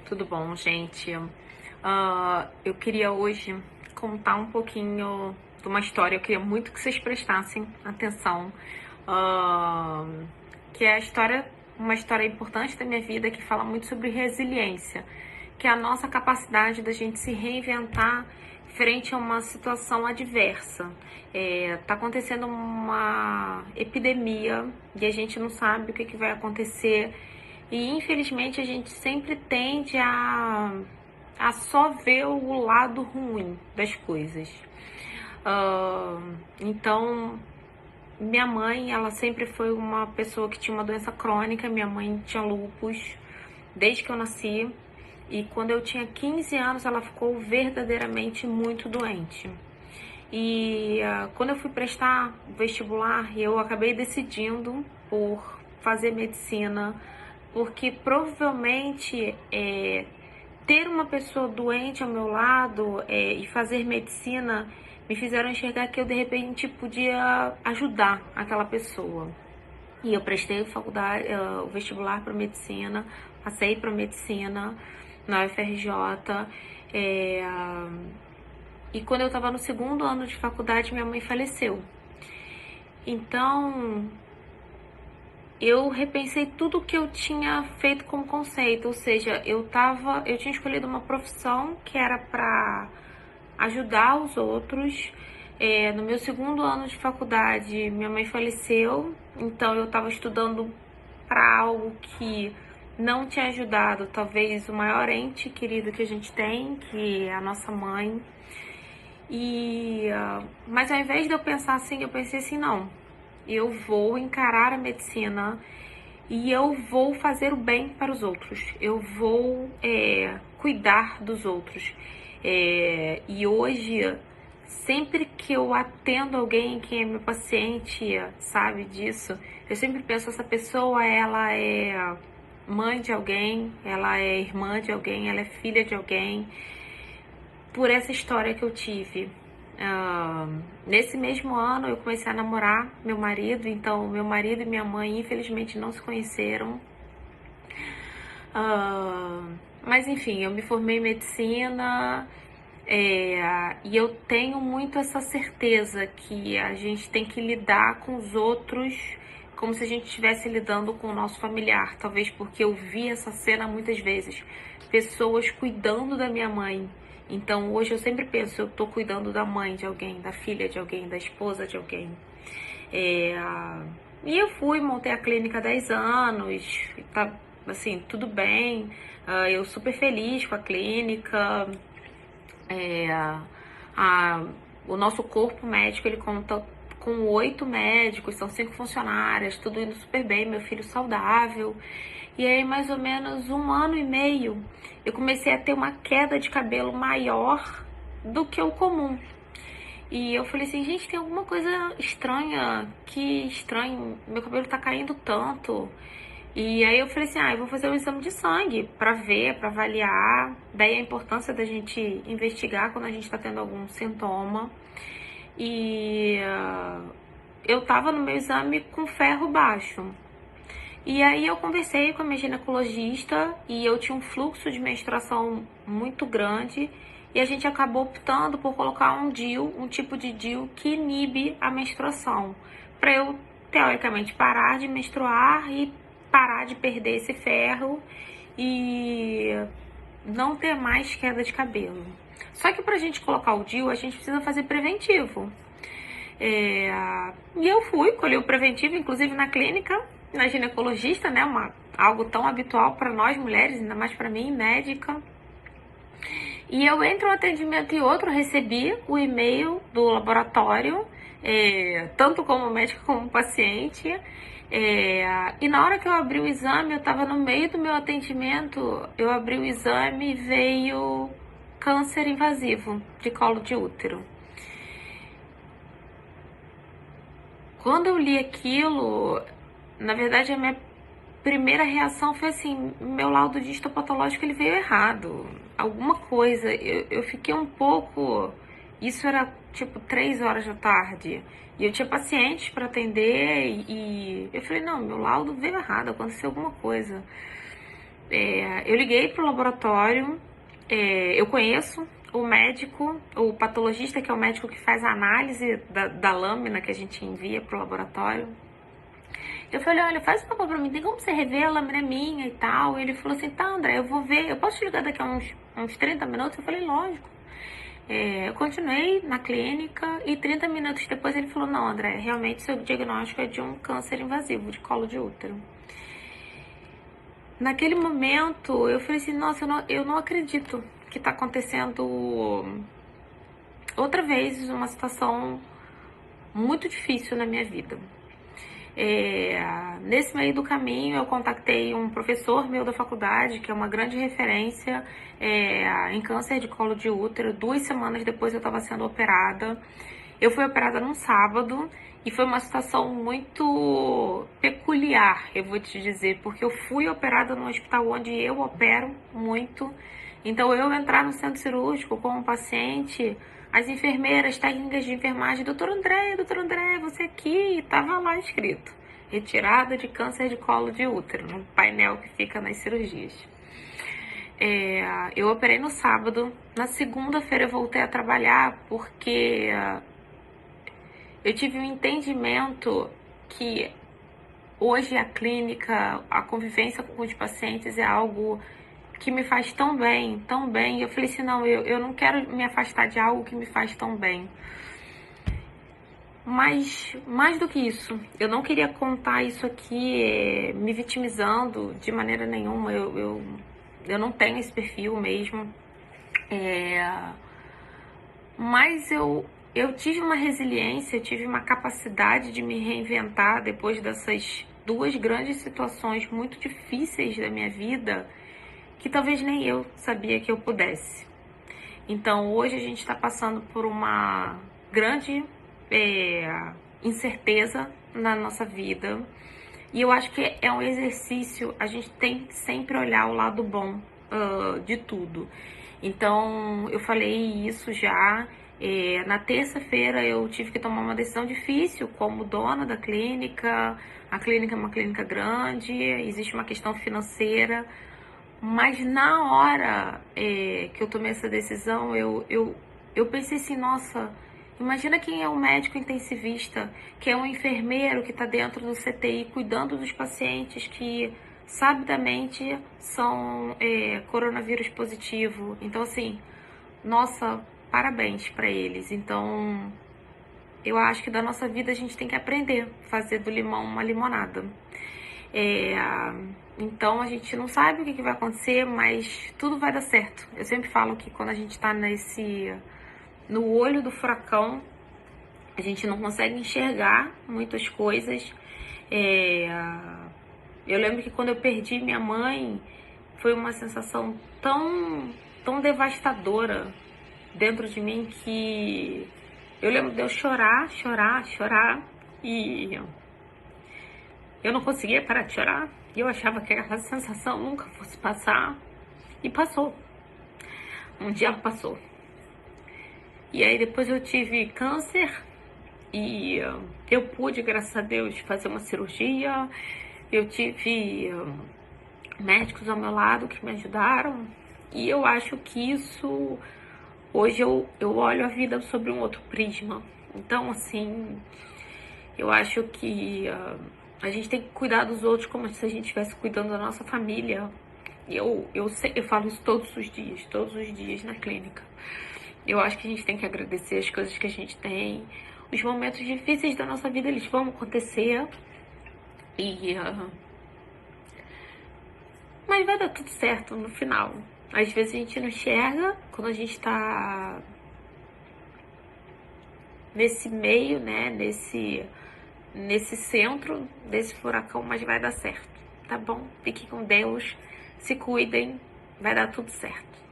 Tudo bom, gente? Eu queria hoje contar um pouquinho de uma história. Eu queria muito que vocês prestassem atenção, ah, que é uma história importante da minha vida que fala muito sobre resiliência, que é a nossa capacidade da gente se reinventar frente a uma situação adversa. Tá acontecendo uma epidemia e a gente não sabe o que vai acontecer. E infelizmente a gente sempre tende a só ver o lado ruim das coisas. Então, minha mãe, ela sempre foi uma pessoa que tinha uma doença crônica. Minha mãe tinha lúpus desde que eu nasci. E quando eu tinha 15 anos, ela ficou verdadeiramente muito doente. E quando eu fui prestar o vestibular, eu acabei decidindo por fazer medicina, porque provavelmente ter uma pessoa doente ao meu lado e fazer medicina me fizeram enxergar que eu de repente podia ajudar aquela pessoa. E eu prestei faculdade, o vestibular para medicina, passei para medicina na UFRJ. É, e quando eu estava no segundo ano de faculdade, minha mãe faleceu. Então, eu repensei tudo que eu tinha feito como conceito, ou seja, eu tinha escolhido uma profissão que era para ajudar os outros. No meu segundo ano de faculdade, minha mãe faleceu, então eu estava estudando para algo que não tinha ajudado, talvez o maior ente querido que a gente tem, que é a nossa mãe. Mas ao invés de eu pensar assim, eu pensei assim, não, eu vou encarar a medicina e eu vou fazer o bem para os outros. Eu vou cuidar dos outros. E hoje, sempre que eu atendo alguém que é meu paciente, sabe disso, eu sempre penso, essa pessoa, ela é mãe de alguém, ela é irmã de alguém, ela é filha de alguém, por essa história que eu tive. Nesse mesmo ano eu comecei a namorar meu marido, então meu marido e minha mãe infelizmente não se conheceram. Mas enfim, eu me formei em medicina, e eu tenho muito essa certeza que a gente tem que lidar com os outros como se a gente estivesse lidando com o nosso familiar. Talvez porque eu vi essa cena muitas vezes, pessoas cuidando da minha mãe. Então hoje eu sempre penso, eu tô cuidando da mãe de alguém, da filha de alguém, da esposa de alguém. E eu montei a clínica há 10 anos, tá assim, tudo bem. Eu super feliz com a clínica. É, a, o nosso corpo médico, ele conta com 8 médicos, são 5 funcionárias, tudo indo super bem, meu filho saudável. E aí, mais ou menos 1 ano e meio, eu comecei a ter uma queda de cabelo maior do que o comum. E eu falei assim, gente, tem alguma coisa estranha, que estranho, meu cabelo tá caindo tanto. E aí eu falei assim, eu vou fazer um exame de sangue pra ver, pra avaliar. Daí a importância da gente investigar quando a gente tá tendo algum sintoma. E eu tava no meu exame com ferro baixo. E aí eu conversei com a minha ginecologista e eu tinha um fluxo de menstruação muito grande. E a gente acabou optando por colocar um DIU, um tipo de DIU que inibe a menstruação. Pra eu, teoricamente, parar de menstruar e parar de perder esse ferro e não ter mais queda de cabelo. Só que pra gente colocar o DIU, a gente precisa fazer preventivo. E eu colhi o preventivo, inclusive na clínica, na ginecologista, né? Algo tão habitual para nós mulheres, ainda mais para mim, médica. E eu, entre um atendimento e outro, recebi o e-mail do laboratório, tanto como médica como paciente. E na hora que eu abri o exame, eu estava no meio do meu atendimento, eu abri o exame e veio câncer invasivo de colo de útero. Quando eu li aquilo, na verdade a minha primeira reação foi assim, meu laudo de histopatológico ele veio errado, alguma coisa. Eu fiquei um pouco, isso era tipo 3 horas da tarde, e eu tinha pacientes para atender, e eu falei, não, meu laudo veio errado, aconteceu alguma coisa. eu liguei pro laboratório, eu conheço o médico, o patologista, que é o médico que faz a análise da lâmina que a gente envia pro laboratório. Eu falei, olha, faz um favor pra mim, tem como você rever, a lâmina é minha e tal? E ele falou assim, tá, André, eu vou ver, eu posso te ligar daqui a uns 30 minutos? Eu falei, lógico. Eu continuei na clínica e 30 minutos depois ele falou, não, André, realmente seu diagnóstico é de um câncer invasivo de colo de útero. Naquele momento eu falei assim, nossa, eu não acredito que tá acontecendo outra vez uma situação muito difícil na minha vida. Nesse meio do caminho eu contactei um professor meu da faculdade, que é uma grande referência em câncer de colo de útero. 2 semanas depois eu estava sendo operada. Eu fui operada num sábado e foi uma situação muito peculiar, eu vou te dizer, porque eu fui operada num hospital onde eu opero muito. Então eu entrar no centro cirúrgico como paciente, as enfermeiras, técnicas de enfermagem, doutor André, você aqui, estava lá escrito, retirada de câncer de colo de útero, no painel que fica nas cirurgias. Eu operei no sábado, na segunda-feira eu voltei a trabalhar porque eu tive um entendimento que hoje a clínica, a convivência com os pacientes é algo que me faz tão bem, tão bem. Eu falei assim, não, eu não quero me afastar de algo que me faz tão bem. Mas, mais do que isso, eu não queria contar isso aqui me vitimizando de maneira nenhuma. Eu não tenho esse perfil mesmo. Mas eu tive uma resiliência, eu tive uma capacidade de me reinventar depois dessas 2 grandes situações muito difíceis da minha vida, que talvez nem eu sabia que eu pudesse. Então hoje a gente está passando por uma grande incerteza na nossa vida, e eu acho que é um exercício, a gente tem que sempre olhar o lado bom de tudo. Então eu falei isso já. Na terça-feira eu tive que tomar uma decisão difícil como dona da clínica. A clínica é uma clínica grande, existe uma questão financeira. Mas na hora que eu tomei essa decisão, eu pensei assim, nossa, imagina quem é um médico intensivista, que é um enfermeiro que está dentro do CTI cuidando dos pacientes que sabidamente são coronavírus positivo. Então assim, nossa, parabéns para eles. Então eu acho que da nossa vida a gente tem que aprender a fazer do limão uma limonada. Então a gente não sabe o que vai acontecer, mas tudo vai dar certo. Eu sempre falo que quando a gente tá no olho do furacão, a gente não consegue enxergar muitas coisas. Eu lembro que quando eu perdi minha mãe, foi uma sensação tão devastadora dentro de mim que eu lembro de eu chorar, e eu não conseguia parar de chorar. E eu achava que aquela sensação nunca fosse passar. E passou. Um dia passou. E aí depois eu tive câncer. E eu pude, graças a Deus, fazer uma cirurgia. Eu tive médicos ao meu lado que me ajudaram. E eu acho que isso... Hoje eu olho a vida sobre um outro prisma. Então, assim... Eu acho que... a gente tem que cuidar dos outros como se a gente estivesse cuidando da nossa família. Eu falo isso todos os dias na clínica. Eu acho que a gente tem que agradecer as coisas que a gente tem. Os momentos difíceis da nossa vida, eles vão acontecer. Mas vai dar tudo certo no final. Às vezes a gente não enxerga quando a gente tá nesse meio, né? Nesse centro desse furacão, mas vai dar certo, tá bom? Fiquem com Deus, se cuidem, vai dar tudo certo.